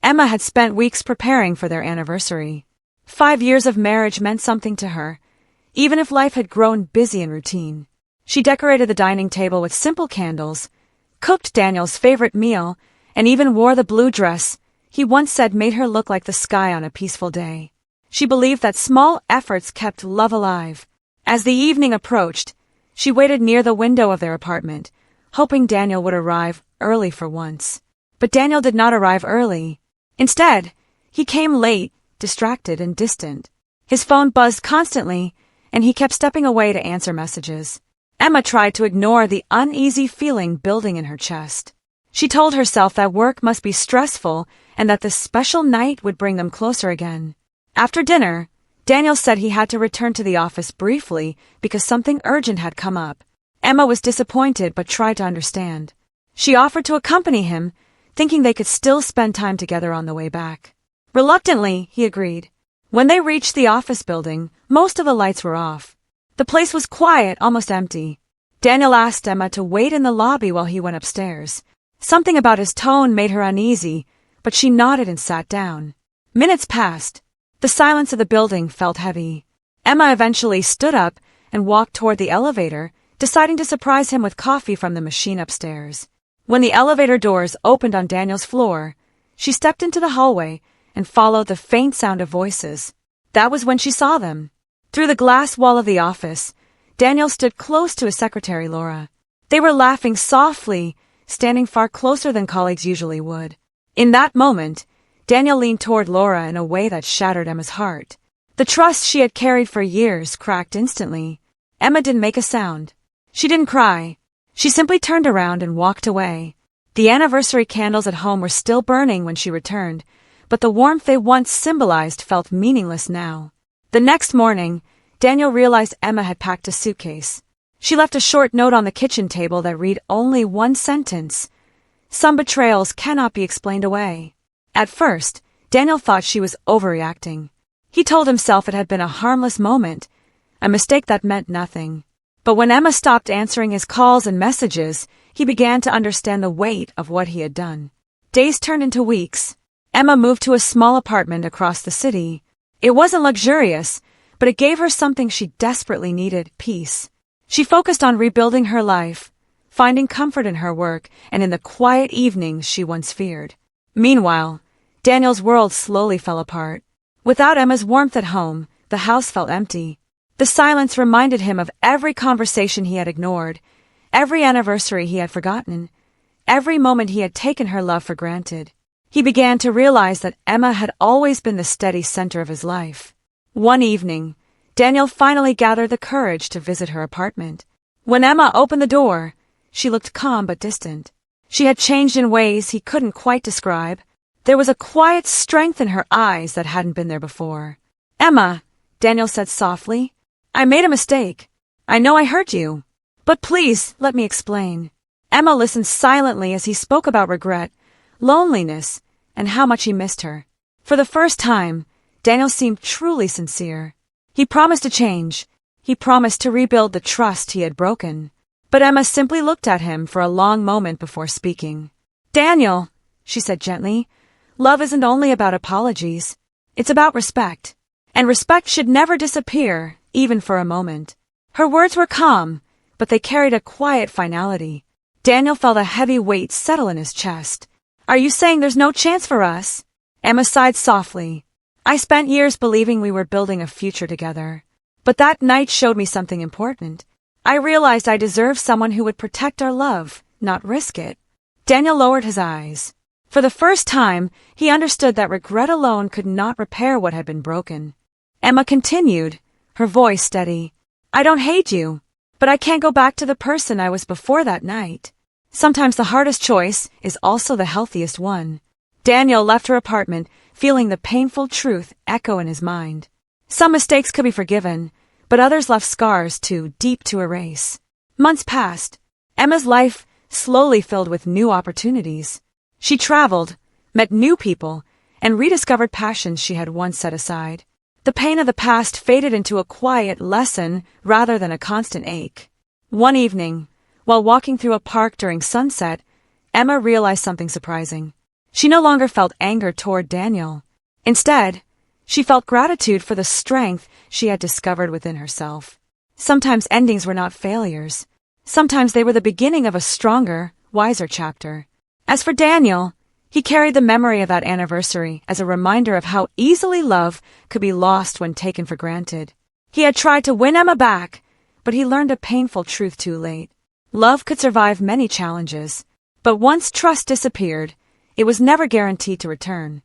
Emma had spent weeks preparing for their anniversary. 5 years of marriage meant something to her, even if life had grown busy and routine. She decorated the dining table with simple candles, cooked Daniel's favorite meal, and even wore the blue dress he once said made her look like the sky on a peaceful day. She believed that small efforts kept love alive. As the evening approached, she waited near the window of their apartment, hoping Daniel would arrive early for once. But Daniel did not arrive early. Instead, he came late, distracted and distant. His phone buzzed constantly, and he kept stepping away to answer messages. Emma tried to ignore the uneasy feeling building in her chest. She told herself that work must be stressful and that this special night would bring them closer again. After dinner, Daniel said he had to return to the office briefly because something urgent had come up. Emma was disappointed but tried to understand. She offered to accompany him, thinking they could still spend time together on the way back. Reluctantly, he agreed. When they reached the office building, most of the lights were off. The place was quiet, almost empty. Daniel asked Emma to wait in the lobby while he went upstairs. Something about his tone made her uneasy, but she nodded and sat down. Minutes passed. The silence of the building felt heavy. Emma eventually stood up and walked toward the elevator, deciding to surprise him with coffee from the machine upstairs. When the elevator doors opened on Daniel's floor, she stepped into the hallway and followed the faint sound of voices. That was when she saw them. Through the glass wall of the office, Daniel stood close to his secretary, Laura. They were laughing softly, standing far closer than colleagues usually would. In that moment, Daniel leaned toward Laura in a way that shattered Emma's heart. The trust she had carried for years cracked instantly. Emma didn't make a sound. She didn't cry. She simply turned around and walked away. The anniversary candles at home were still burning when she returned, but the warmth they once symbolized felt meaningless now. The next morning, Daniel realized Emma had packed a suitcase. She left a short note on the kitchen table that read only one sentence: "Some betrayals cannot be explained away." At first, Daniel thought she was overreacting. He told himself it had been a harmless moment, a mistake that meant nothing. But when Emma stopped answering his calls and messages, he began to understand the weight of what he had done. Days turned into weeks. Emma moved to a small apartment across the city. It wasn't luxurious, but it gave her something she desperately needed: peace. She focused on rebuilding her life, finding comfort in her work and in the quiet evenings she once feared. Meanwhile, Daniel's world slowly fell apart. Without Emma's warmth at home, the house felt empty. The silence reminded him of every conversation he had ignored, every anniversary he had forgotten, every moment he had taken her love for granted. He began to realize that Emma had always been the steady center of his life. One evening, Daniel finally gathered the courage to visit her apartment. When Emma opened the door, she looked calm but distant. She had changed in ways he couldn't quite describe. There was a quiet strength in her eyes that hadn't been there before. "Emma," Daniel said softly, "I made a mistake. I know I hurt you. But please, let me explain." Emma listened silently as he spoke about regret, loneliness, and how much he missed her. For the first time, Daniel seemed truly sincere. He promised to change. He promised to rebuild the trust he had broken. But Emma simply looked at him for a long moment before speaking. "Daniel," she said gently, "love isn't only about apologies. It's about respect. And respect should never disappear, even for a moment." Her words were calm, but they carried a quiet finality. Daniel felt a heavy weight settle in his chest. "Are you saying there's no chance for us?" Emma sighed softly. "I spent years believing we were building a future together. But that night showed me something important. I realized I deserved someone who would protect our love, not risk it." Daniel lowered his eyes. For the first time, he understood that regret alone could not repair what had been broken. Emma continued, her voice steady. "I don't hate you, but I can't go back to the person I was before that night. Sometimes the hardest choice is also the healthiest one." Daniel left her apartment, feeling the painful truth echo in his mind. Some mistakes could be forgiven, but others left scars too deep to erase. Months passed. Emma's life slowly filled with new opportunities. She traveled, met new people, and rediscovered passions she had once set aside. The pain of the past faded into a quiet lesson rather than a constant ache. One evening, while walking through a park during sunset, Emma realized something surprising. She no longer felt anger toward Daniel. Instead, she felt gratitude for the strength she had discovered within herself. Sometimes endings were not failures. Sometimes they were the beginning of a stronger, wiser chapter. As for Daniel, he carried the memory of that anniversary as a reminder of how easily love could be lost when taken for granted. He had tried to win Emma back, but he learned a painful truth too late. Love could survive many challenges, but once trust disappeared, it was never guaranteed to return.